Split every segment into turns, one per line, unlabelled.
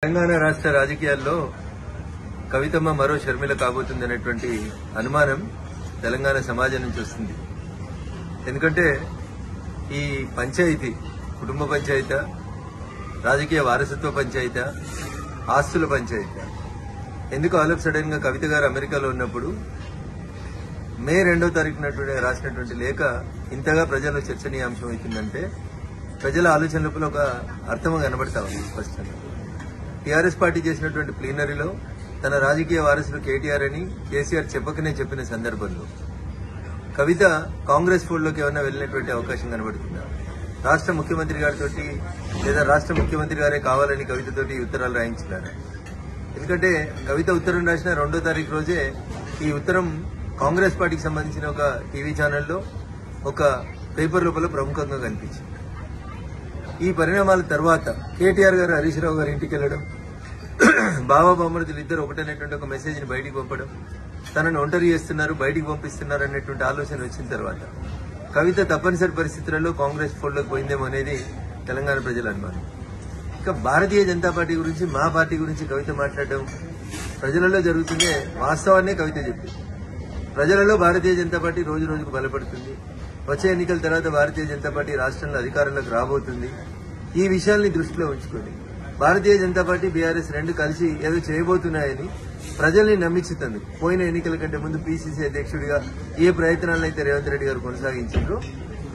తెలంగాణ రాష్ట్ర రాజకీయాల్లో కవితమ్మ మరో షర్మిల కాబోతుందనేటువంటి అనుమానం తెలంగాణ సమాజం నుంచి వస్తుంది. ఎందుకంటే ఈ పంచాయతీ కుటుంబ పంచాయతీ, రాజకీయ వారసత్వ పంచాయతీ, ఆస్తుల పంచాయతీ ఎందుకు ఆల్ ఆఫ్ సడన్ గా కవిత గారు అమెరికాలో ఉన్నప్పుడు మే 2వ తారీఖున రాసినటువంటి లేఖ ఇంతగా ప్రజల్లో చర్చనీయాంశం అవుతుందంటే ప్రజల ఆలోచన లోపల ఒక అర్థం కనబడతా ఉంది స్పష్టంగా. టీఆర్ఎస్ పార్టీ చేసినటువంటి ప్లీనరీలో తన రాజకీయ వారసుడు కేటీఆర్ అని కేసీఆర్ చెప్పకనే చెప్పిన సందర్భంలో కవిత కాంగ్రెస్ ఫోల్డ్లోకి ఏమన్నా వెళ్లినటువంటి అవకాశం కనబడుతుందా? రాష్ట్ర ముఖ్యమంత్రి గారితో లేదా రాష్ట్ర ముఖ్యమంత్రి గారే కావాలని కవితతోటి ఉత్తరాలు రాయించినారు. ఎందుకంటే కవిత ఉత్తరం రాసిన 2వ తారీఖు రోజే ఈ ఉత్తరం కాంగ్రెస్ పార్టీకి సంబంధించిన ఒక టీవీ ఛానల్లో ఒక పేపర్ లోపల ప్రముఖంగా కనిపించింది. ఈ పరిణామాల తర్వాత కేటీఆర్ గారు హరీష్ రావు గారి ఇంటికి వెళ్లడం, బాబా బామ్మర్దులు ఇద్దరు ఒకటనేటువంటి ఒక మెసేజ్ ని బయటికి పంపడం, తనను ఒంటరి చేస్తున్నారు, బయటికి పంపిస్తున్నారు అనేటువంటి ఆలోచన వచ్చిన తర్వాత కవిత తప్పనిసరి పరిస్థితులలో కాంగ్రెస్ ఫోల్డ్లోకి పోయిందేమో అనేది తెలంగాణ ప్రజల అనుమానం. ఇక భారతీయ జనతా పార్టీ గురించి, మా పార్టీ గురించి కవిత మాట్లాడడం ప్రజలలో జరుగుతుందే వాస్తవాన్నే కవిత చెప్పింది. ప్రజలలో భారతీయ జనతా పార్టీ రోజు రోజుకు బలపడుతుంది. వచ్చే ఎన్నికల తర్వాత భారతీయ జనతా పార్టీ రాష్ట్రంలో అధికారంలోకి రాబోతుంది. ఈ విషయాల్ని దృష్టిలో ఉంచుకొని భారతీయ జనతా పార్టీ, బీఆర్ఎస్ రెండు కలిసి ఏదో చేయబోతున్నాయని ప్రజల్ని నమ్మించుతుంది. పోయిన ఎన్నికల కంటే ముందు పీసీసీ అధ్యక్షుడిగా ఏ ప్రయత్నాలనైతే రేవంత్ రెడ్డి గారు కొనసాగించారో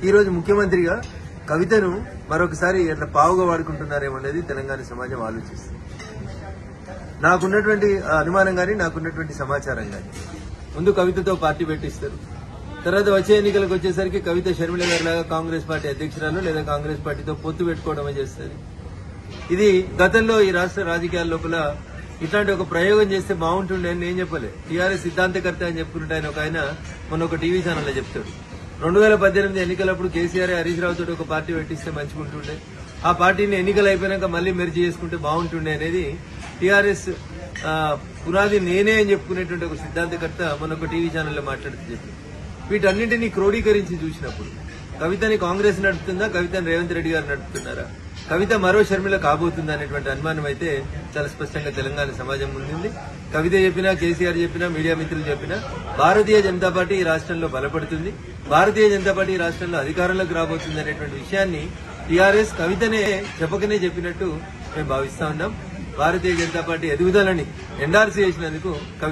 ఈ రోజు ముఖ్యమంత్రిగా కవితను మరొకసారి ఎట్లా పావుగా వాడుకుంటున్నారేమో అనేది తెలంగాణ సమాజం ఆలోచిస్తుంది. నాకున్నటువంటి అనుమానం గానీ, నాకున్నటువంటి సమాచారం గానీ, ముందు కవితతో పార్టీ పెట్టిస్తారు. తర్వాత వచ్చే ఎన్నికలకు వచ్చేసరికి కవిత షర్మిల గారి లాగా కాంగ్రెస్ పార్టీ అధ్యక్షురాలు లేదా కాంగ్రెస్ పార్టీతో పొత్తు పెట్టుకోవడమే చేస్తుంది. ఇది గతంలో ఈ రాష్ట్ర రాజకీయాల లోపల ఇట్లాంటి ఒక ప్రయోగం చేస్తే బాగుంటుండే అని నేను చెప్పలే. టీఆర్ఎస్ సిద్ధాంతకర్త అని చెప్పుకుంటే ఆయన మొన్న ఒక టీవీ ఛానల్లో చెప్తాడు. 2018 ఎన్నికలప్పుడు కేసీఆర్ హరీష్ రావు తోటి ఒక పార్టీ పెట్టిస్తే మంచిగుంటుండే, ఆ పార్టీని ఎన్నికలు అయిపోయినాక మళ్లీ మెర్జీ చేసుకుంటే బాగుంటుండే అనేది టీఆర్ఎస్ పునాది నేనే అని చెప్పుకునేటువంటి ఒక సిద్ధాంతకర్త మొన్న ఒక టీవీ ఛానల్లో మాట్లాడుతూ చెప్పింది. వీటన్నింటినీ క్రోడీకరించి చూసినప్పుడు కవితని కాంగ్రెస్ నడుపుతుందా, కవితని రేవంత్ రెడ్డి గారు నడుపుతున్నారా, కవిత మరో షర్మిల కాబోతుందా అనేటువంటి అనుమానం అయితే చాలా స్పష్టంగా తెలంగాణ సమాజం ముందుంది. కవిత చెప్పినా, కేసీఆర్ చెప్పినా, మీడియా మిత్రులు చెప్పినా భారతీయ జనతా పార్టీ ఈ రాష్ట్రంలో బలపడుతుంది, భారతీయ జనతా పార్టీ ఈ రాష్ట్రంలో అధికారంలోకి రాబోతుంది అనేటువంటి విషయాన్ని టీఆర్ఎస్ కవితనే చెప్పకనే చెప్పినట్టు మేము భావిస్తా ఉన్నాం. భారతీయ జనతా పార్టీ ఎదుగుదలని ఎండార్స్ చేసినందుకు కవిత